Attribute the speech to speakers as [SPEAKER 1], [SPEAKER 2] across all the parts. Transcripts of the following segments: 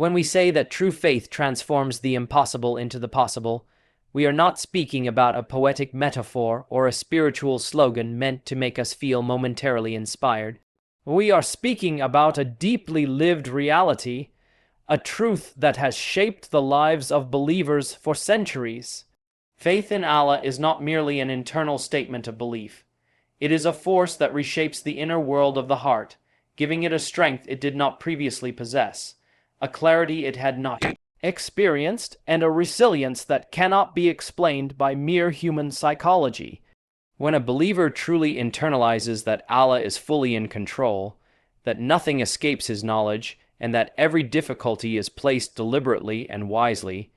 [SPEAKER 1] When we say that true faith transforms the impossible into the possible, we are not speaking about a poetic metaphor or a spiritual slogan meant to make us feel momentarily inspired. We are speaking about a deeply lived reality, a truth that has shaped the lives of believers for centuries. Faith in Allah is not merely an internal statement of belief. It is a force that reshapes the inner world of the heart, giving it a strength it did not previously possess, a clarity it had not experienced, and a resilience that cannot be explained by mere human psychology. When a believer truly internalizes that Allah is fully in control, that nothing escapes his knowledge, and that every difficulty is placed deliberately and wisely,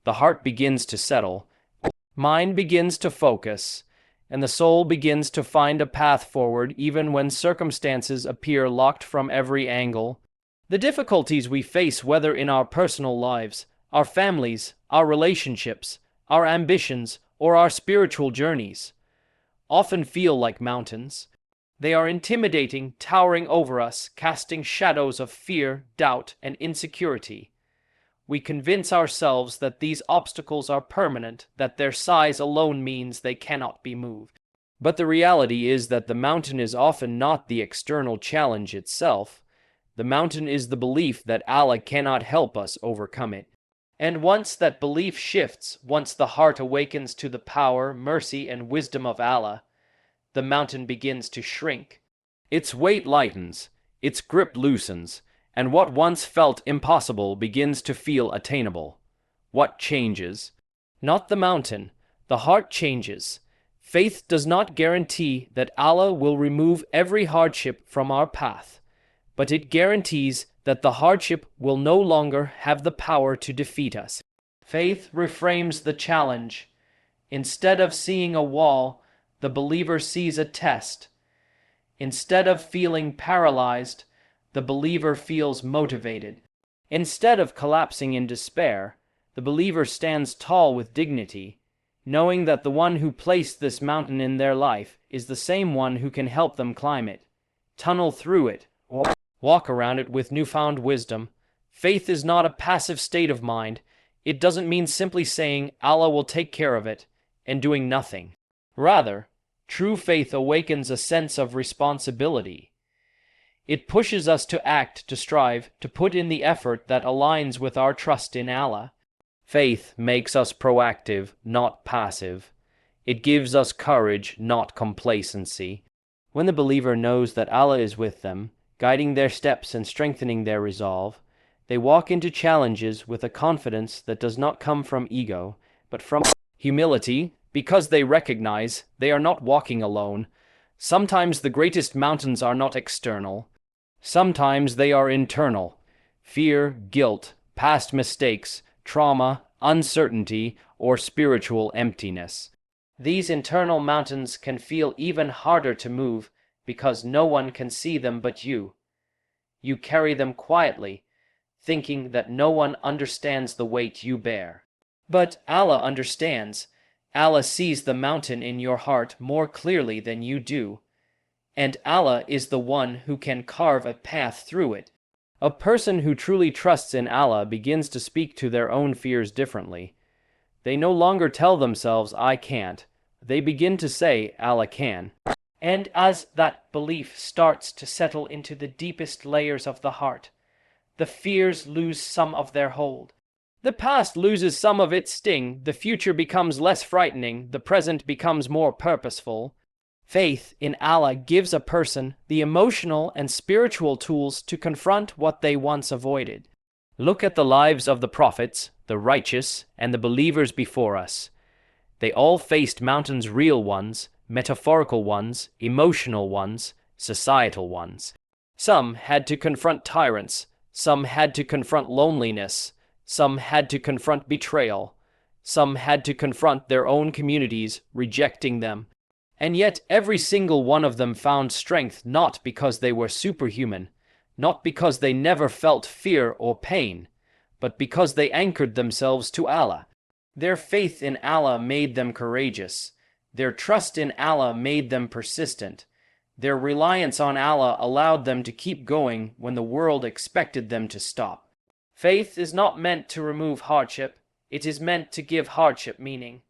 [SPEAKER 1] the heart begins to settle, mind begins to focus, and the soul begins to find a path forward even when circumstances appear locked from every angle. The difficulties we face, whether in our personal lives, our families, our relationships, our ambitions, or our spiritual journeys, often feel like mountains. They are intimidating, towering over us, casting shadows of fear, doubt, and insecurity. We convince ourselves that these obstacles are permanent, that their size alone means they cannot be moved. But the reality is that the mountain is often not the external challenge itself. The mountain is the belief that Allah cannot help us overcome it. And once that belief shifts, once the heart awakens to the power, mercy, and wisdom of Allah, the mountain begins to shrink. Its weight lightens, its grip loosens, and what once felt impossible begins to feel attainable. What changes? Not the mountain, the heart changes. Faith does not guarantee that Allah will remove every hardship from our path, but it guarantees that the hardship will no longer have the power to defeat us. Faith reframes the challenge. Instead of seeing a wall, the believer sees a test. Instead of feeling paralyzed, the believer feels motivated. Instead of collapsing in despair, the believer stands tall with dignity, knowing that the one who placed this mountain in their life is the same one who can help them climb it, tunnel through it, or walk around it with newfound wisdom. Faith is not a passive state of mind. It doesn't mean simply saying Allah will take care of it and doing nothing. Rather, true faith awakens a sense of responsibility. It pushes us to act, to strive, to put in the effort that aligns with our trust in Allah. Faith makes us proactive, not passive. It gives us courage, not complacency. When the believer knows that Allah is with them, guiding their steps and strengthening their resolve, they walk into challenges with a confidence that does not come from ego, but from humility, because they recognize they are not walking alone. Sometimes the greatest mountains are not external. Sometimes they are internal. Fear, guilt, past mistakes, trauma, uncertainty, or spiritual emptiness. These internal mountains can feel even harder to move because no one can see them but you. You carry them quietly, thinking that no one understands the weight you bear. But Allah understands. Allah sees the mountain in your heart more clearly than you do, and Allah is the one who can carve a path through it. A person who truly trusts in Allah begins to speak to their own fears differently. They no longer tell themselves, I can't. They begin to say, Allah can. And as that belief starts to settle into the deepest layers of the heart, the fears lose some of their hold. The past loses some of its sting, the future becomes less frightening, the present becomes more purposeful. Faith in Allah gives a person the emotional and spiritual tools to confront what they once avoided. Look at the lives of the prophets, the righteous, and the believers before us. They all faced mountains, real ones, metaphorical ones, emotional ones, societal ones. Some had to confront tyrants, some had to confront loneliness, some had to confront betrayal, some had to confront their own communities, rejecting them. And yet every single one of them found strength not because they were superhuman, not because they never felt fear or pain, but because they anchored themselves to Allah. Their faith in Allah made them courageous. Their trust in Allah made them persistent. Their reliance on Allah allowed them to keep going when the world expected them to stop. Faith is not meant to remove hardship, it is meant to give hardship meaning.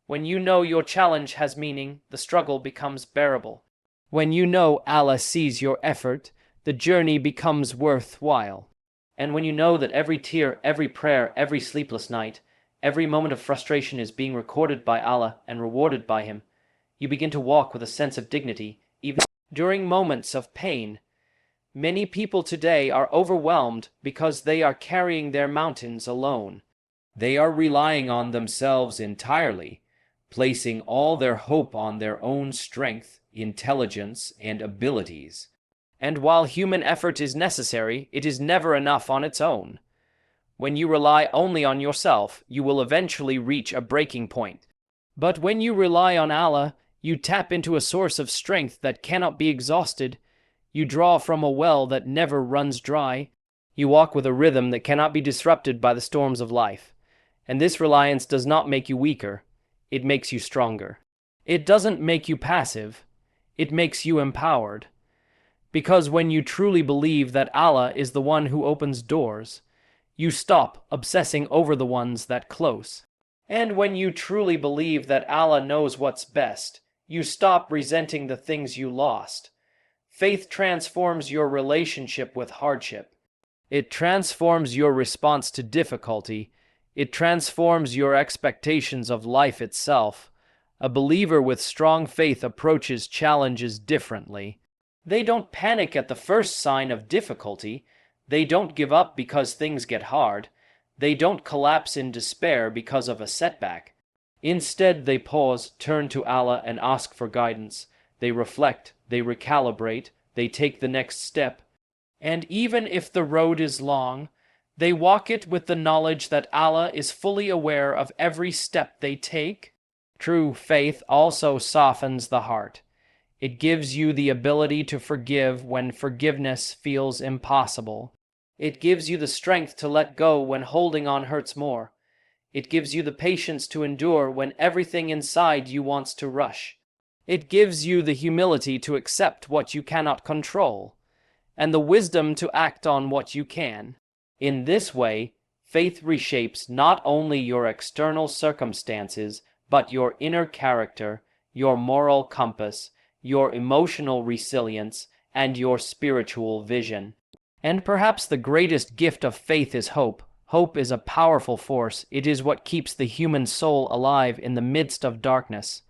[SPEAKER 1] When you know your challenge has meaning, the struggle becomes bearable. When you know Allah sees your effort, the journey becomes worthwhile. And when you know that every tear, every prayer, every sleepless night, every moment of frustration is being recorded by Allah and rewarded by Him, you begin to walk with a sense of dignity, even during moments of pain. Many people today are overwhelmed because they are carrying their mountains alone. They are relying on themselves entirely, placing all their hope on their own strength, intelligence, and abilities. And while human effort is necessary, it is never enough on its own. When you rely only on yourself, you will eventually reach a breaking point. But when you rely on Allah, you tap into a source of strength that cannot be exhausted. You draw from a well that never runs dry. You walk with a rhythm that cannot be disrupted by the storms of life. And this reliance does not make you weaker. It makes you stronger. It doesn't make you passive. It makes you empowered. Because when you truly believe that Allah is the one who opens doors, you stop obsessing over the ones that close. And when you truly believe that Allah knows what's best, you stop resenting the things you lost. Faith transforms your relationship with hardship. It transforms your response to difficulty. It transforms your expectations of life itself. A believer with strong faith approaches challenges differently. They don't panic at the first sign of difficulty. They don't give up because things get hard. They don't collapse in despair because of a setback. Instead, they pause, turn to Allah, and ask for guidance. They reflect, they recalibrate, they take the next step. And even if the road is long, they walk it with the knowledge that Allah is fully aware of every step they take. True faith also softens the heart. It gives you the ability to forgive when forgiveness feels impossible. It gives you the strength to let go when holding on hurts more. It gives you the patience to endure when everything inside you wants to rush. It gives you the humility to accept what you cannot control, and the wisdom to act on what you can. In this way, faith reshapes not only your external circumstances, but your inner character, your moral compass, your emotional resilience, and your spiritual vision. And perhaps the greatest gift of faith is hope. Hope is a powerful force. It is what keeps the human soul alive in the midst of darkness.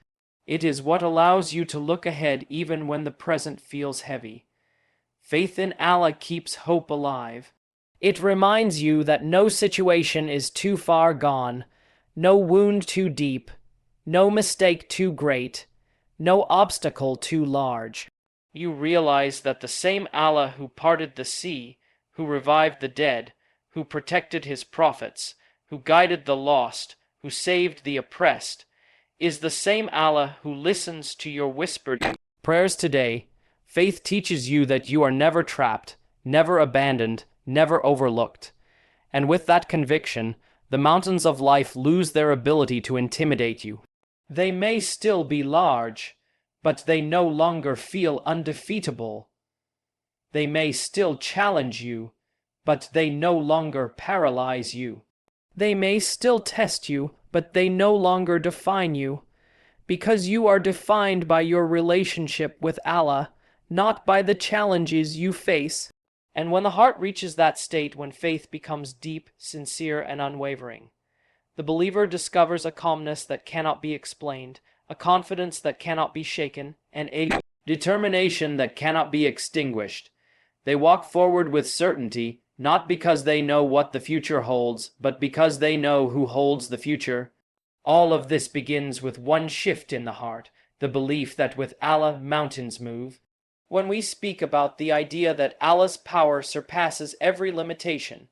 [SPEAKER 1] It is what allows you to look ahead even when the present feels heavy. Faith in Allah keeps hope alive. It reminds you that no situation is too far gone, no wound too deep, no mistake too great, no obstacle too large. You realize that the same Allah who parted the sea, who revived the dead, who protected His prophets, who guided the lost, who saved the oppressed, is the same Allah who listens to your whispered prayers today. Faith teaches you that you are never trapped, never abandoned, never overlooked. And with that conviction, the mountains of life lose their ability to intimidate you. They may still be large, but they no longer feel undefeatable. They may still challenge you, but they no longer paralyze you. They may still test you, but they no longer define you, because you are defined by your relationship with Allah, not by the challenges you face. And when the heart reaches that state when faith becomes deep, sincere, and unwavering, the believer discovers a calmness that cannot be explained, a confidence that cannot be shaken, and a determination that cannot be extinguished. They walk forward with certainty, not because they know what the future holds, but because they know who holds the future. All of this begins with one shift in the heart, the belief that with Allah mountains move. When we speak about the idea that Allah's power surpasses every limitation,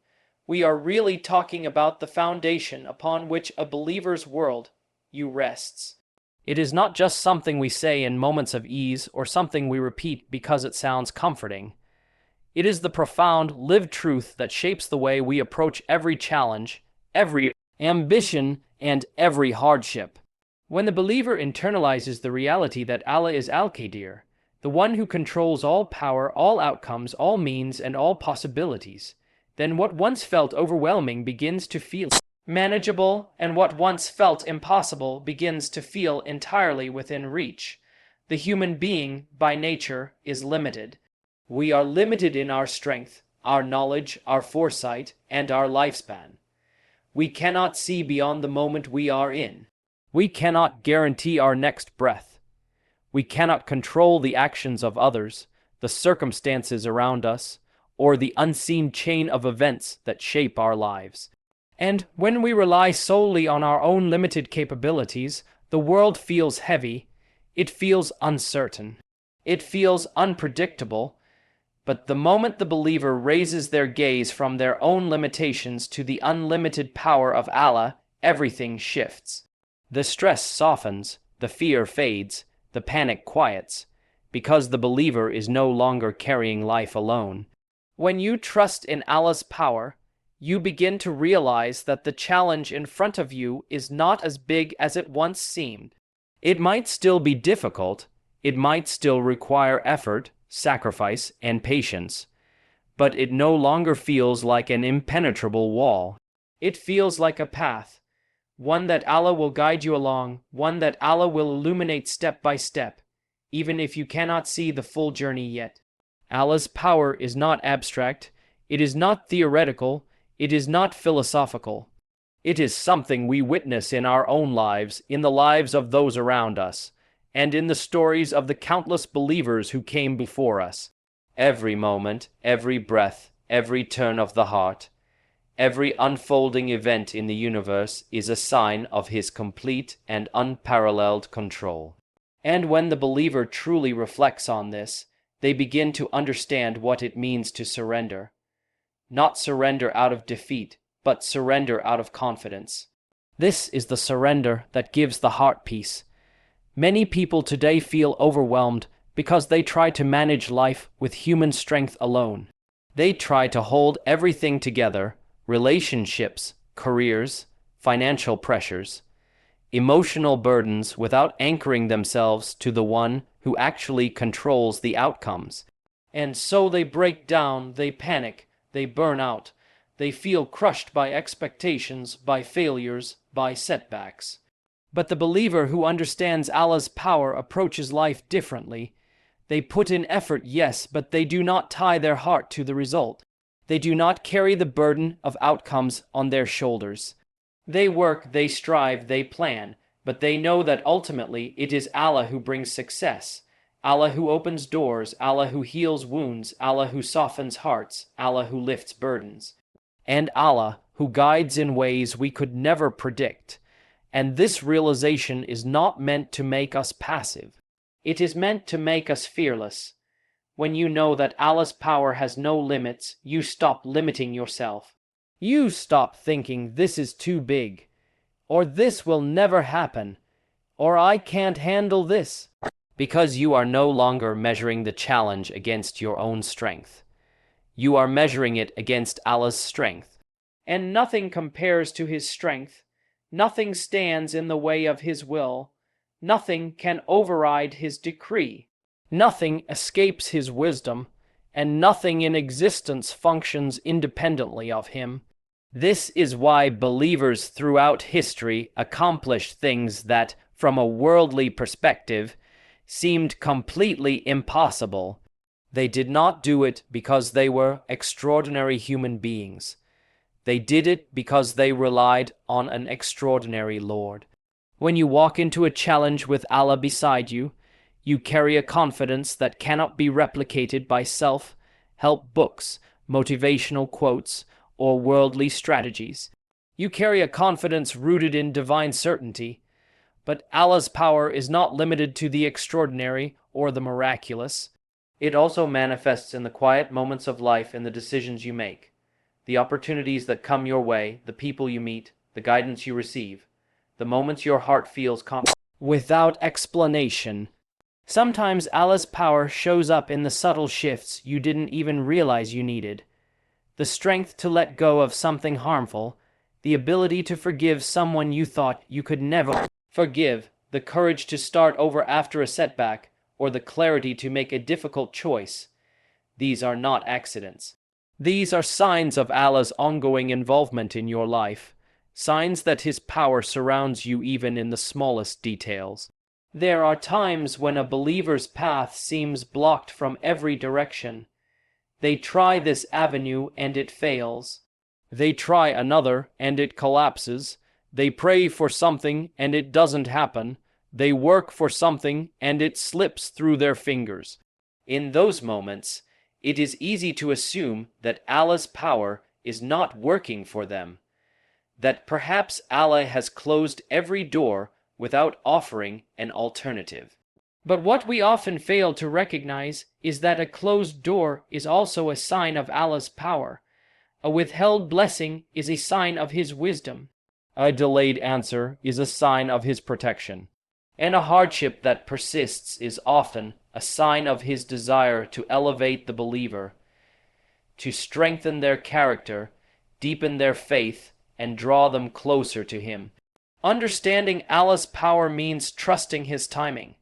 [SPEAKER 1] we are really talking about the foundation upon which a believer's worldview rests. It is not just something we say in moments of ease or something we repeat because it sounds comforting. It is the profound, lived truth that shapes the way we approach every challenge, every ambition, and every hardship. When the believer internalizes the reality that Allah is Al-Qadir, the one who controls all power, all outcomes, all means, and all possibilities, then what once felt overwhelming begins to feel manageable, and what once felt impossible begins to feel entirely within reach. The human being, by nature, is limited. We are limited in our strength, our knowledge, our foresight, and our lifespan. We cannot see beyond the moment we are in. We cannot guarantee our next breath. We cannot control the actions of others, the circumstances around us, or the unseen chain of events that shape our lives. And when we rely solely on our own limited capabilities, the world feels heavy, it feels uncertain, it feels unpredictable. But the moment the believer raises their gaze from their own limitations to the unlimited power of Allah, everything shifts. The stress softens, the fear fades, the panic quiets, because the believer is no longer carrying life alone. When you trust in Allah's power, you begin to realize that the challenge in front of you is not as big as it once seemed. It might still be difficult, it might still require effort, sacrifice, and patience, but it no longer feels like an impenetrable wall. It feels like a path, one that Allah will guide you along, one that Allah will illuminate step by step, even if you cannot see the full journey yet. Allah's power is not abstract, it is not theoretical, it is not philosophical. It is something we witness in our own lives, in the lives of those around us, and in the stories of the countless believers who came before us. Every moment, every breath, every turn of the heart, every unfolding event in the universe is a sign of His complete and unparalleled control. And when the believer truly reflects on this, they begin to understand what it means to surrender. Not surrender out of defeat, but surrender out of confidence. This is the surrender that gives the heart peace. Many people today feel overwhelmed because they try to manage life with human strength alone. They try to hold everything together: relationships, careers, financial pressures, emotional burdens, without anchoring themselves to the one who actually controls the outcomes. And so they break down, they panic, they burn out, they feel crushed by expectations, by failures, by setbacks. But the believer who understands Allah's power approaches life differently. They put in effort, yes, but they do not tie their heart to the result. They do not carry the burden of outcomes on their shoulders. They work, they strive, they plan, but they know that ultimately it is Allah who brings success, Allah who opens doors, Allah who heals wounds, Allah who softens hearts, Allah who lifts burdens, and Allah who guides in ways we could never predict. And this realization is not meant to make us passive. It is meant to make us fearless. When you know that Allah's power has no limits, you stop limiting yourself. You stop thinking this is too big, or this will never happen, or I can't handle this, because you are no longer measuring the challenge against your own strength. You are measuring it against Allah's strength. And nothing compares to His strength. Nothing stands in the way of His will. Nothing can override His decree. Nothing escapes His wisdom, and nothing in existence functions independently of Him. This is why believers throughout history accomplished things that, from a worldly perspective, seemed completely impossible. They did not do it because they were extraordinary human beings. They did it because they relied on an extraordinary Lord. When you walk into a challenge with Allah beside you, you carry a confidence that cannot be replicated by self-help books, motivational quotes, or worldly strategies. You carry a confidence rooted in divine certainty. But Allah's power is not limited to the extraordinary or the miraculous. It also manifests in the quiet moments of life and the decisions you make, the opportunities that come your way, the people you meet, the guidance you receive, the moments your heart feels without explanation. Sometimes Allah's power shows up in the subtle shifts you didn't even realize you needed. The strength to let go of something harmful, the ability to forgive someone you thought you could never forgive, the courage to start over after a setback, or the clarity to make a difficult choice. These are not accidents. These are signs of Allah's ongoing involvement in your life, signs that His power surrounds you even in the smallest details. There are times when a believer's path seems blocked from every direction. They try this avenue and it fails. They try another and it collapses. They pray for something and it doesn't happen. They work for something and it slips through their fingers. In those moments, it is easy to assume that Allah's power is not working for them, that perhaps Allah has closed every door without offering an alternative. But what we often fail to recognize is that a closed door is also a sign of Allah's power. A withheld blessing is a sign of His wisdom. A delayed answer is a sign of His protection. And a hardship that persists is often a sign of His desire to elevate the believer, to strengthen their character, deepen their faith, and draw them closer to Him. Understanding Allah's power means trusting His timing.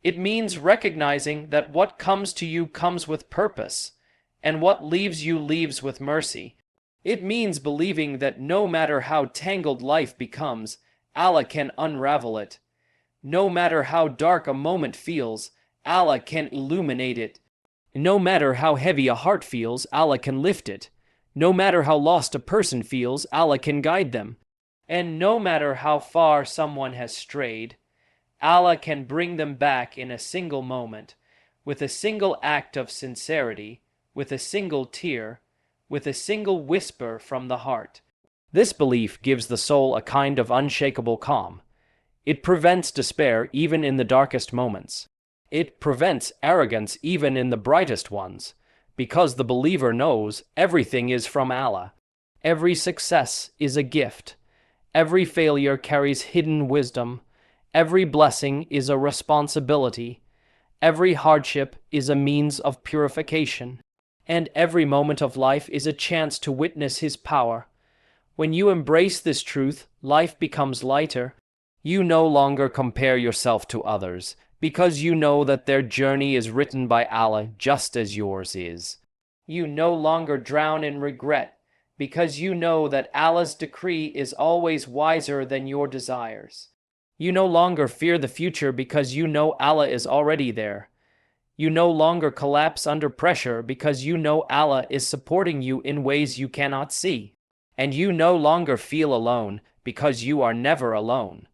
[SPEAKER 1] It means recognizing that what comes to you comes with purpose, and what leaves you leaves with mercy. It means believing that no matter how tangled life becomes, Allah can unravel it. No matter how dark a moment feels, Allah can illuminate it. No matter how heavy a heart feels, Allah can lift it. No matter how lost a person feels, Allah can guide them. And no matter how far someone has strayed, Allah can bring them back in a single moment, with a single act of sincerity, with a single tear, with a single whisper from the heart. This belief gives the soul a kind of unshakable calm. It prevents despair even in the darkest moments. It prevents arrogance even in the brightest ones, because the believer knows everything is from Allah. Every success is a gift. Every failure carries hidden wisdom. Every blessing is a responsibility. Every hardship is a means of purification. And every moment of life is a chance to witness His power. When you embrace this truth, life becomes lighter. You no longer compare yourself to others, because you know that their journey is written by Allah just as yours is. You no longer drown in regret, because you know that Allah's decree is always wiser than your desires. You no longer fear the future because you know Allah is already there. You no longer collapse under pressure because you know Allah is supporting you in ways you cannot see. And you no longer feel alone because you are never alone.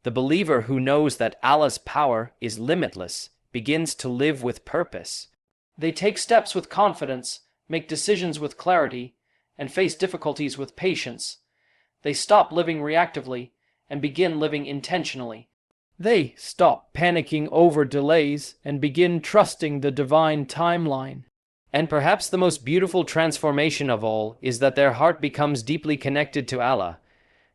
[SPEAKER 1] The believer who knows that Allah's power is limitless begins to live with purpose. They take steps with confidence, make decisions with clarity, and face difficulties with patience. They stop living reactively and begin living intentionally. They stop panicking over delays and begin trusting the divine timeline. And perhaps the most beautiful transformation of all is that their heart becomes deeply connected to Allah,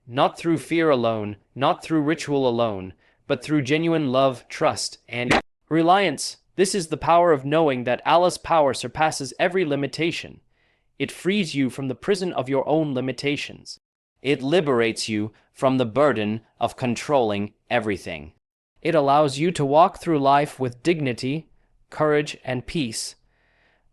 [SPEAKER 1] not through fear alone, not through ritual alone, but through genuine love, trust, and reliance. This is the power of knowing that Allah's power surpasses every limitation. It frees you from the prison of your own limitations. It liberates you from the burden of controlling everything. It allows you to walk through life with dignity, courage, and peace,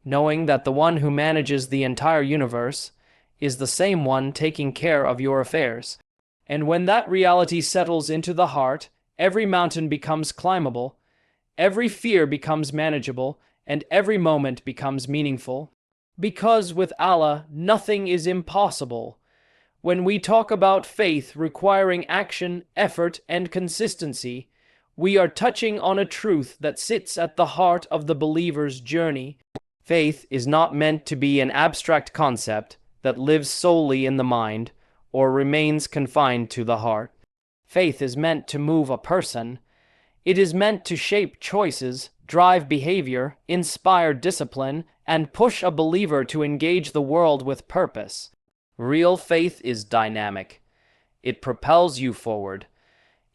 [SPEAKER 1] knowing that the one who manages the entire universe is the same one taking care of your affairs. And when that reality settles into the heart, every mountain becomes climbable, every fear becomes manageable, and every moment becomes meaningful. Because with Allah, nothing is impossible. When we talk about faith requiring action, effort, and consistency, we are touching on a truth that sits at the heart of the believer's journey. Faith is not meant to be an abstract concept that lives solely in the mind or remains confined to the heart. Faith is meant to move a person. It is meant to shape choices, drive behavior, inspire discipline, and push a believer to engage the world with purpose. Real faith is dynamic. It propels you forward.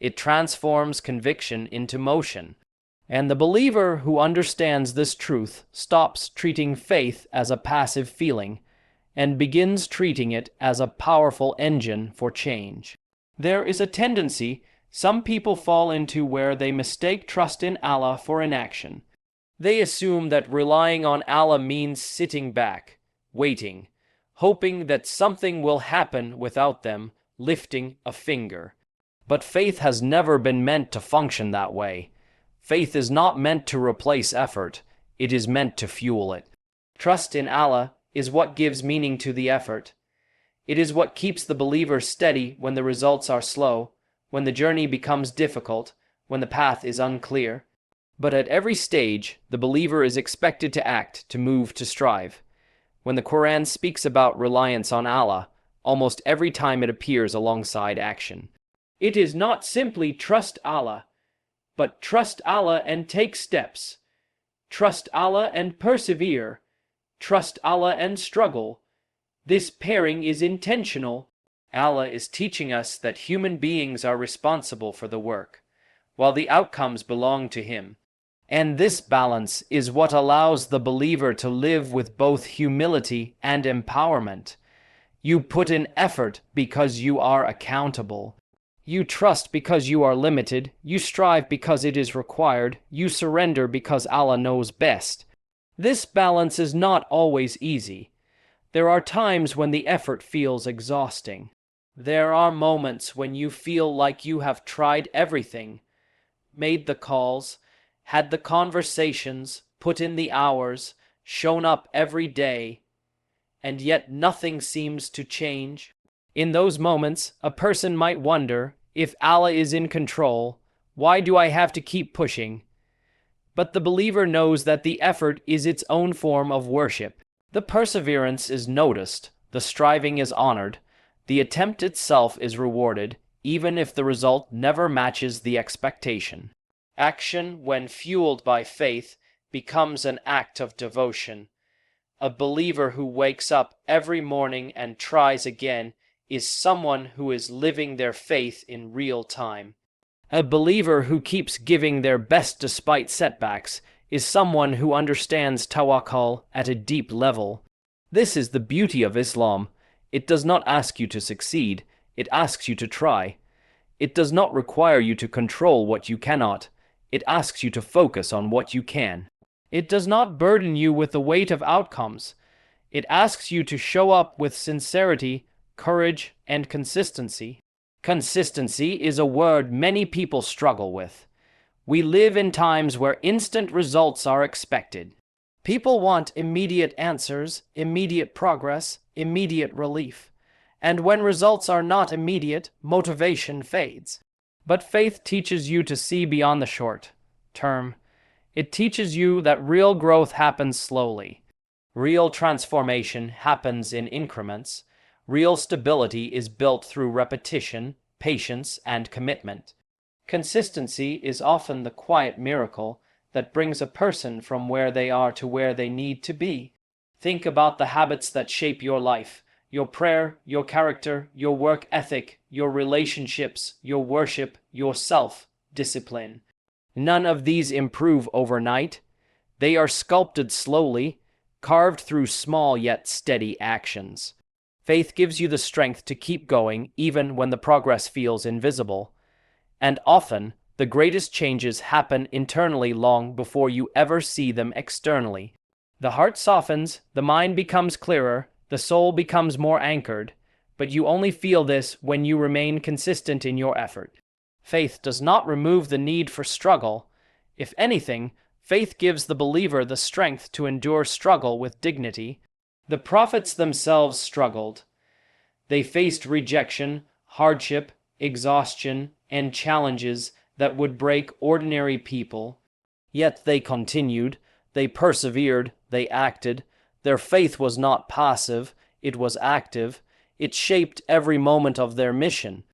[SPEAKER 1] It transforms conviction into motion. And the believer who understands this truth stops treating faith as a passive feeling and begins treating it as a powerful engine for change. There is a tendency some people fall into where they mistake trust in Allah for inaction. They assume that relying on Allah means sitting back, waiting, hoping that something will happen without them lifting a finger. But faith has never been meant to function that way. Faith is not meant to replace effort, it is meant to fuel it. Trust in Allah is what gives meaning to the effort. It is what keeps the believer steady when the results are slow, when the journey becomes difficult, when the path is unclear. But at every stage, the believer is expected to act, to move, to strive. When the Quran speaks about reliance on Allah, almost every time it appears alongside action. It is not simply trust Allah, but trust Allah and take steps. Trust Allah and persevere. Trust Allah and struggle. This pairing is intentional. Allah is teaching us that human beings are responsible for the work, while the outcomes belong to Him. And this balance is what allows the believer to live with both humility and empowerment. You put in effort because you are accountable. You trust because you are limited. You strive because it is required. You surrender because Allah knows best. This balance is not always easy. There are times when the effort feels exhausting. There are moments when you feel like you have tried everything, made the calls, had the conversations, put in the hours, shown up every day, and yet nothing seems to change. In those moments, a person might wonder, if Allah is in control, why do I have to keep pushing? But the believer knows that the effort is its own form of worship. The perseverance is noticed, the striving is honored, the attempt itself is rewarded, even if the result never matches the expectation. Action, when fueled by faith, becomes an act of devotion. A believer who wakes up every morning and tries again is someone who is living their faith in real time. A believer who keeps giving their best despite setbacks is someone who understands Tawakkul at a deep level. This is the beauty of Islam. It does not ask you to succeed, it asks you to try. It does not require you to control what you cannot, it asks you to focus on what you can. It does not burden you with the weight of outcomes. It asks you to show up with sincerity, courage, and consistency. Consistency is a word many people struggle with. We live in times where instant results are expected. People want immediate answers, immediate progress, immediate relief. And when results are not immediate, motivation fades. But faith teaches you to see beyond the short term. It teaches you that real growth happens slowly. Real transformation happens in increments. Real stability is built through repetition, patience, and commitment. Consistency is often the quiet miracle that brings a person from where they are to where they need to be. Think about the habits that shape your life. Your prayer, your character, your work ethic, your relationships, your worship, your self-discipline. None of these improve overnight. They are sculpted slowly, carved through small yet steady actions. Faith gives you the strength to keep going even when the progress feels invisible. And often, the greatest changes happen internally long before you ever see them externally. The heart softens, the mind becomes clearer, the soul becomes more anchored, but you only feel this when you remain consistent in your effort. Faith does not remove the need for struggle. If anything, faith gives the believer the strength to endure struggle with dignity. The prophets themselves struggled. They faced rejection, hardship, exhaustion, and challenges that would break ordinary people. Yet they continued, they persevered, they acted. Their faith was not passive, it was active. It shaped every moment of their mission.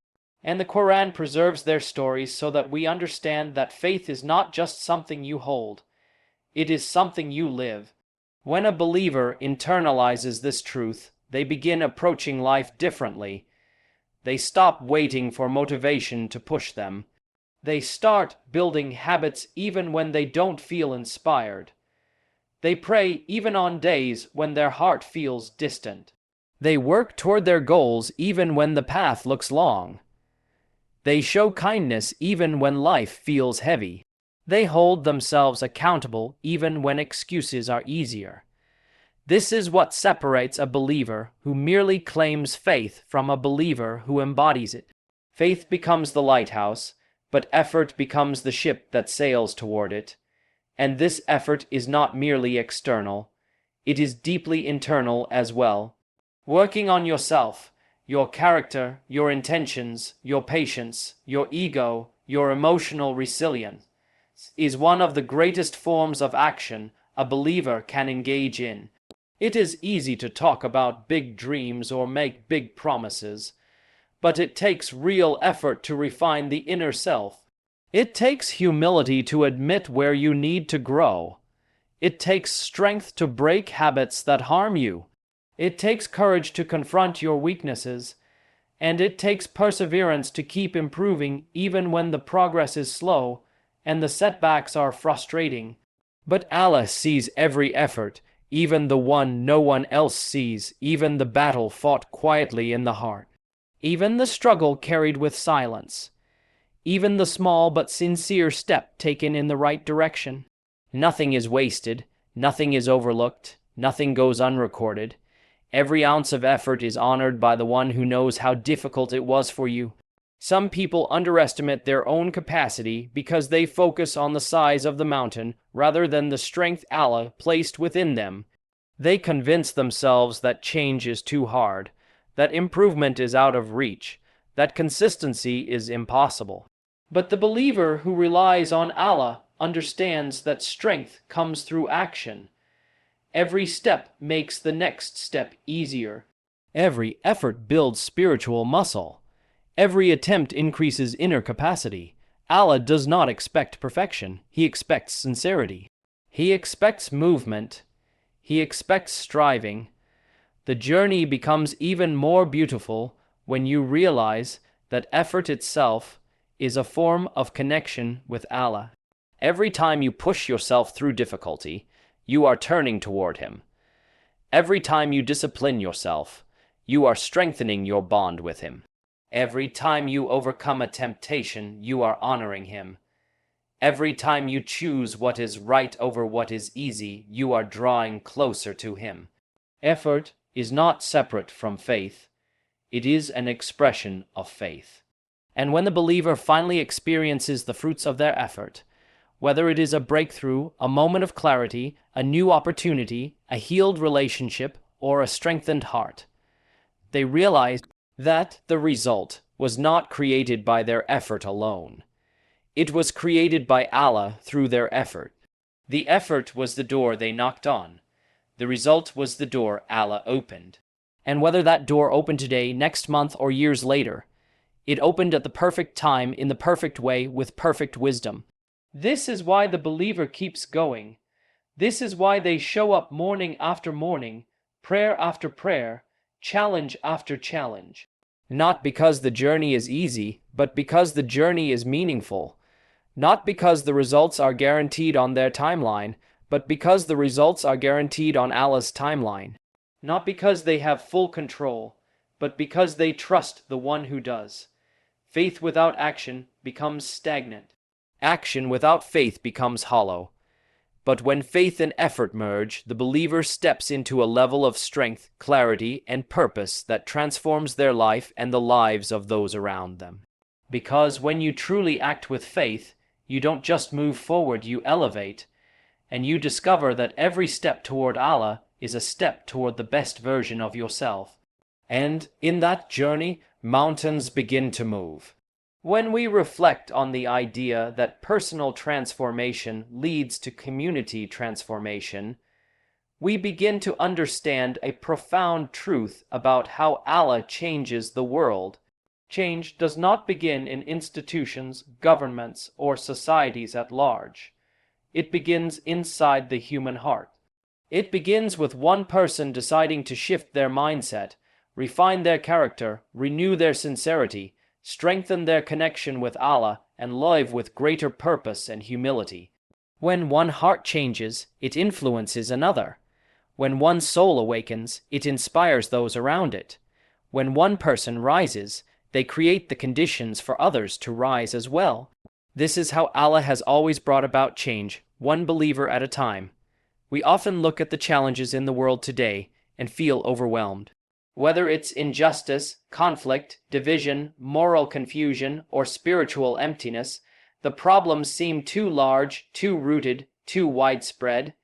[SPEAKER 1] And the Quran preserves their stories so that we understand that faith is not just something you hold. It is something you live. When a believer internalizes this truth, they begin approaching life differently. They stop waiting for motivation to push them. They start building habits even when they don't feel inspired. They pray even on days when their heart feels distant. They work toward their goals even when the path looks long. They show kindness even when life feels heavy. They hold themselves accountable even when excuses are easier. This is what separates a believer who merely claims faith from a believer who embodies it. Faith becomes the lighthouse, but effort becomes the ship that sails toward it. And this effort is not merely external, it is deeply internal as well. Working on yourself, your character, your intentions, your patience, your ego, your emotional resilience is one of the greatest forms of action a believer can engage in. It is easy to talk about big dreams or make big promises, but it takes real effort to refine the inner self. It takes humility to admit where you need to grow. It takes strength to break habits that harm you. It takes courage to confront your weaknesses, and it takes perseverance to keep improving even when the progress is slow and the setbacks are frustrating. But Allah sees every effort, even the one no one else sees, even the battle fought quietly in the heart, even the struggle carried with silence, even the small but sincere step taken in the right direction. Nothing is wasted, nothing is overlooked, nothing goes unrecorded. Every ounce of effort is honored by the one who knows how difficult it was for you. Some people underestimate their own capacity because they focus on the size of the mountain rather than the strength Allah placed within them. They convince themselves that change is too hard, that improvement is out of reach, that consistency is impossible. But the believer who relies on Allah understands that strength comes through action. Every step makes the next step easier. Every effort builds spiritual muscle. Every attempt increases inner capacity. Allah does not expect perfection. He expects sincerity. He expects movement. He expects striving. The journey becomes even more beautiful when you realize that effort itself is a form of connection with Allah. Every time you push yourself through difficulty, you are turning toward Him. Every time you discipline yourself, you are strengthening your bond with Him. Every time you overcome a temptation, you are honoring Him. Every time you choose what is right over what is easy, you are drawing closer to Him. Effort is not separate from faith. It is an expression of faith. And when the believer finally experiences the fruits of their effort, whether it is a breakthrough, a moment of clarity, a new opportunity, a healed relationship, or a strengthened heart, they realize that the result was not created by their effort alone. It was created by Allah through their effort. The effort was the door they knocked on. The result was the door Allah opened. And whether that door opened today, next month, or years later, it opened at the perfect time, in the perfect way, with perfect wisdom. This is why the believer keeps going. This is why they show up morning after morning, prayer after prayer, challenge after challenge. Not because the journey is easy, but because the journey is meaningful. Not because the results are guaranteed on their timeline, but because the results are guaranteed on Allah's timeline. Not because they have full control, but because they trust the one who does. Faith without action becomes stagnant. Action without faith becomes hollow. But when faith and effort merge, the believer steps into a level of strength, clarity, and purpose that transforms their life and the lives of those around them. Because when you truly act with faith, you don't just move forward, you elevate, and you discover that every step toward Allah is a step toward the best version of yourself. And in that journey, mountains begin to move. When we reflect on the idea that personal transformation leads to community transformation, we begin to understand a profound truth about how Allah changes the world. Change does not begin in institutions, governments, or societies at large. It begins inside the human heart. It begins with one person deciding to shift their mindset, refine their character, renew their sincerity, strengthen their connection with Allah, and live with greater purpose and humility. When one heart changes, it influences another. When one soul awakens, it inspires those around it. When one person rises, they create the conditions for others to rise as well. This is how Allah has always brought about change, one believer at a time. We often look at the challenges in the world today and feel overwhelmed. Whether it's injustice, conflict, division, moral confusion, or spiritual emptiness, the problems seem too large, too rooted, too widespread,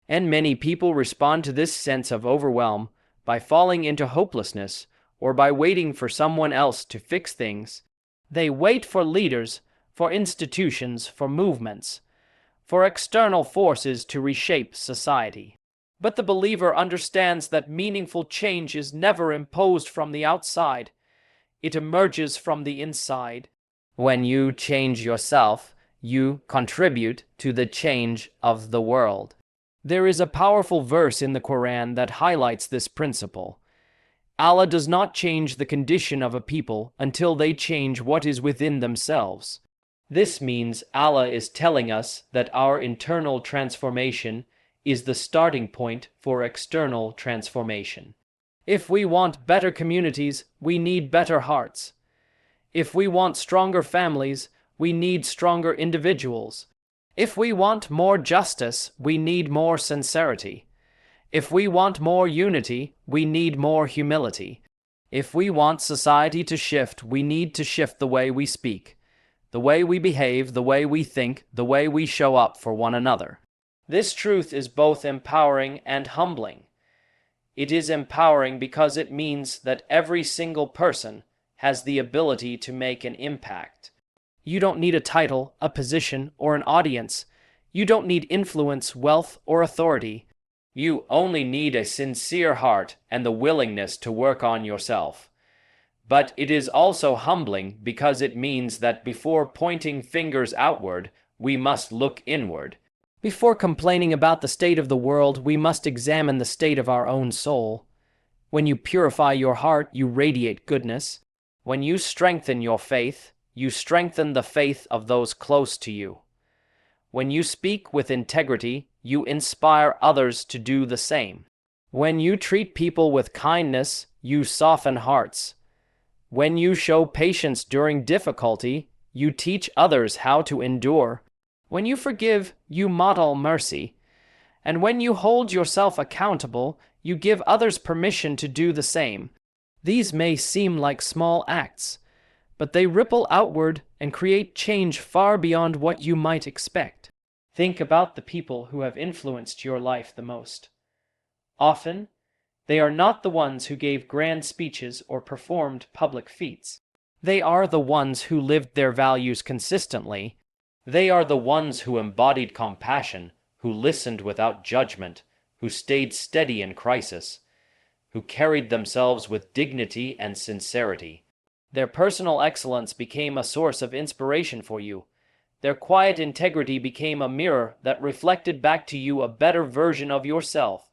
[SPEAKER 1] and many people respond to this sense of overwhelm by falling into hopelessness or by waiting for someone else to fix things. They wait for leaders, for institutions, for movements, for external forces to reshape society. But the believer understands that meaningful change is never imposed from the outside. It emerges from the inside. When you change yourself, you contribute to the change of the world. There is a powerful verse in the Quran that highlights this principle. Allah does not change the condition of a people until they change what is within themselves. This means Allah is telling us that our internal transformation is the starting point for external transformation. If we want better communities, we need better hearts. If we want stronger families, we need stronger individuals. If we want more justice, we need more sincerity. If we want more unity, we need more humility. If we want society to shift, we need to shift the way we speak, the way we behave, the way we think, the way we show up for one another. This truth is both empowering and humbling. It is empowering because it means that every single person has the ability to make an impact. You don't need a title, a position, or an audience. You don't need influence, wealth, or authority. You only need a sincere heart and the willingness to work on yourself. But it is also humbling because it means that before pointing fingers outward, we must look inward. Before complaining about the state of the world, we must examine the state of our own soul. When you purify your heart, you radiate goodness. When you strengthen your faith, you strengthen the faith of those close to you. When you speak with integrity, you inspire others to do the same. When you treat people with kindness, you soften hearts. When you show patience during difficulty, you teach others how to endure. When you forgive, you model mercy. And when you hold yourself accountable, you give others permission to do the same. These may seem like small acts, but they ripple outward and create change far beyond what you might expect. Think about the people who have influenced your life the most. Often, they are not the ones who gave grand speeches or performed public feats. They are the ones who lived their values consistently. They are the ones who embodied compassion, who listened without judgment, who stayed steady in crisis, who carried themselves with dignity and sincerity. Their personal excellence became a source of inspiration for you. Their quiet integrity became a mirror that reflected back to you a better version of yourself.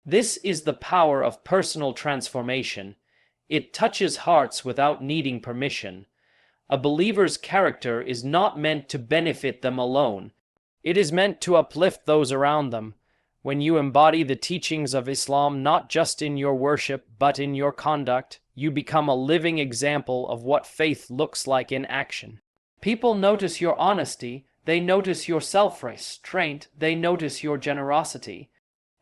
[SPEAKER 1] This is the power of personal transformation. It touches hearts without needing permission. A believer's character is not meant to benefit them alone. It is meant to uplift those around them. When you embody the teachings of Islam not just in your worship but in your conduct, you become a living example of what faith looks like in action. People notice your honesty, they notice your self-restraint, they notice your generosity.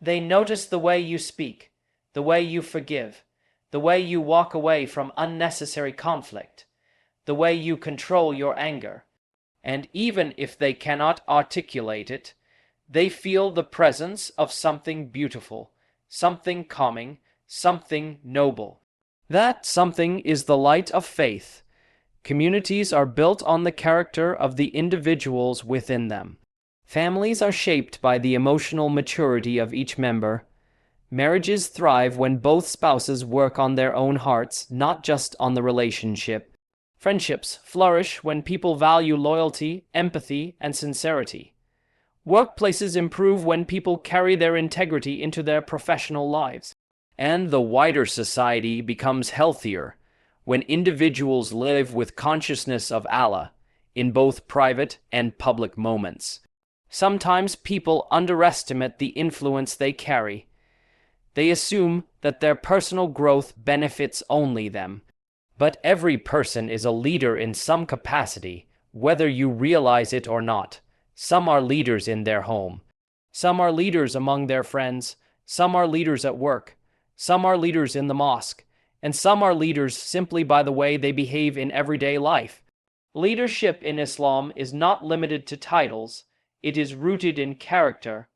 [SPEAKER 1] They notice the way you speak, the way you forgive, the way you walk away from unnecessary conflict, the way you control your anger. And even if they cannot articulate it, they feel the presence of something beautiful, something calming, something noble. That something is the light of faith. Communities are built on the character of the individuals within them. Families are shaped by the emotional maturity of each member. Marriages thrive when both spouses work on their own hearts, not just on the relationship. Friendships flourish when people value loyalty, empathy, and sincerity. Workplaces improve when people carry their integrity into their professional lives. And the wider society becomes healthier when individuals live with consciousness of Allah in both private and public moments. Sometimes people underestimate the influence they carry. They assume that their personal growth benefits only them. But every person is a leader in some capacity, whether you realize it or not. Some are leaders in their home. Some are leaders among their friends, some are leaders at work, some are leaders in the mosque, and some are leaders simply by the way they behave in everyday life. Leadership in Islam is not limited to titles, it is rooted in character.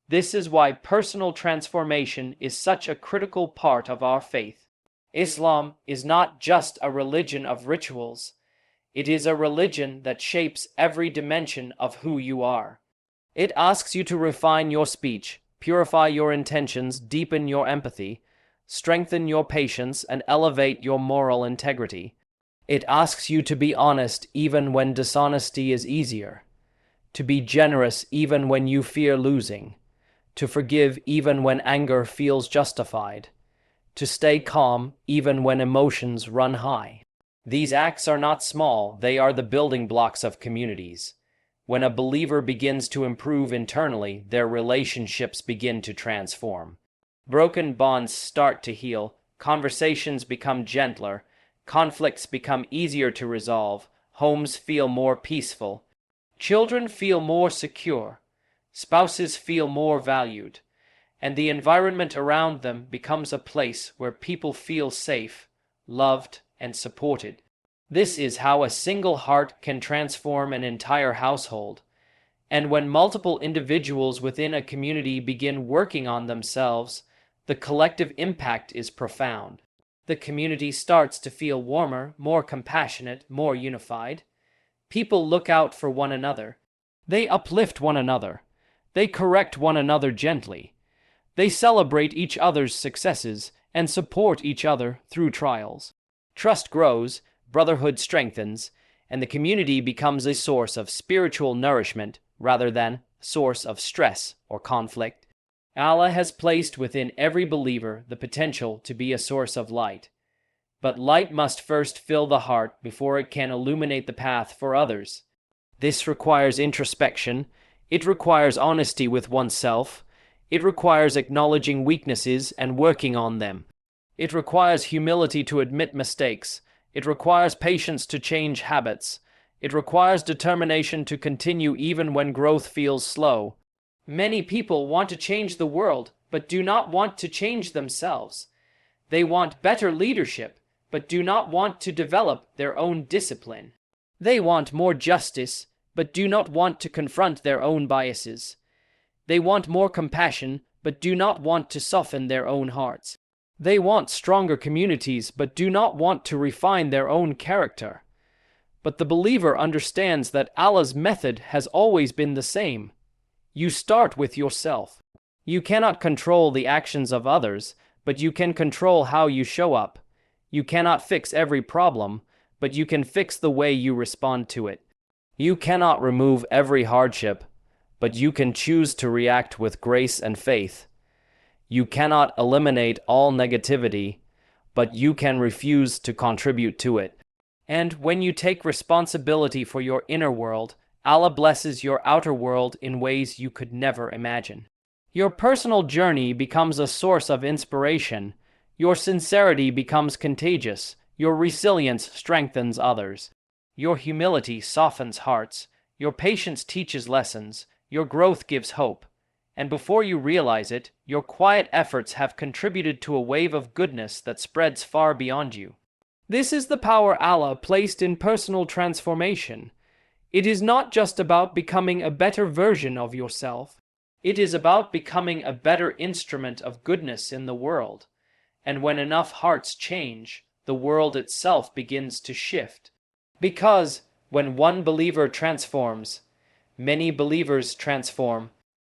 [SPEAKER 1] This is why personal transformation is such a critical part of our faith. Islam is not just a religion of rituals, it is a religion that shapes every dimension of who you are. It asks you to refine your speech, purify your intentions, deepen your empathy, strengthen your patience, and elevate your moral integrity. It asks you to be honest even when dishonesty is easier, to be generous even when you fear losing, to forgive even when anger feels justified, to stay calm even when emotions run high. These acts are not small, they are the building blocks of communities. When a believer begins to improve internally, their relationships begin to transform. Broken bonds start to heal, conversations become gentler, conflicts become easier to resolve, homes feel more peaceful, children feel more secure, spouses feel more valued, and the environment around them becomes a place where people feel safe, loved, and supported. This is how a single heart can transform an entire household. And when multiple individuals within a community begin working on themselves, the collective impact is profound. The community starts to feel warmer, more compassionate, more unified. People look out for one another. They uplift one another. They correct one another gently. They celebrate each other's successes and support each other through trials. Trust grows, brotherhood strengthens, and the community becomes a source of spiritual nourishment rather than a source of stress or conflict. Allah has placed within every believer the potential to be a source of light. But light must first fill the heart before it can illuminate the path for others. This requires introspection, it requires honesty with oneself, it requires acknowledging weaknesses and working on them. It requires humility to admit mistakes, it requires patience to change habits, it requires determination to continue even when growth feels slow. Many people want to change the world, but do not want to change themselves. They want better leadership, but do not want to develop their own discipline. They want more justice, but do not want to confront their own biases. They want more compassion, but do not want to soften their own hearts. They want stronger communities, but do not want to refine their own character. But the believer understands that Allah's method has always been the same. You start with yourself. You cannot control the actions of others, but you can control how you show up. You cannot fix every problem, but you can fix the way you respond to it. You cannot remove every hardship, but you can choose to react with grace and faith. You cannot eliminate all negativity, but you can refuse to contribute to it. And when you take responsibility for your inner world, Allah blesses your outer world in ways you could never imagine. Your personal journey becomes a source of inspiration. Your sincerity becomes contagious. Your resilience strengthens others. Your humility softens hearts. Your patience teaches lessons. Your growth gives hope. And before you realize it, your quiet efforts have contributed to a wave of goodness that spreads far beyond you. This is the power Allah placed in personal transformation. It is not just about becoming a better version of yourself. It is about becoming a better instrument of goodness in the world. And when enough hearts change, the world itself begins to shift. Because when one believer transforms, many believers transform.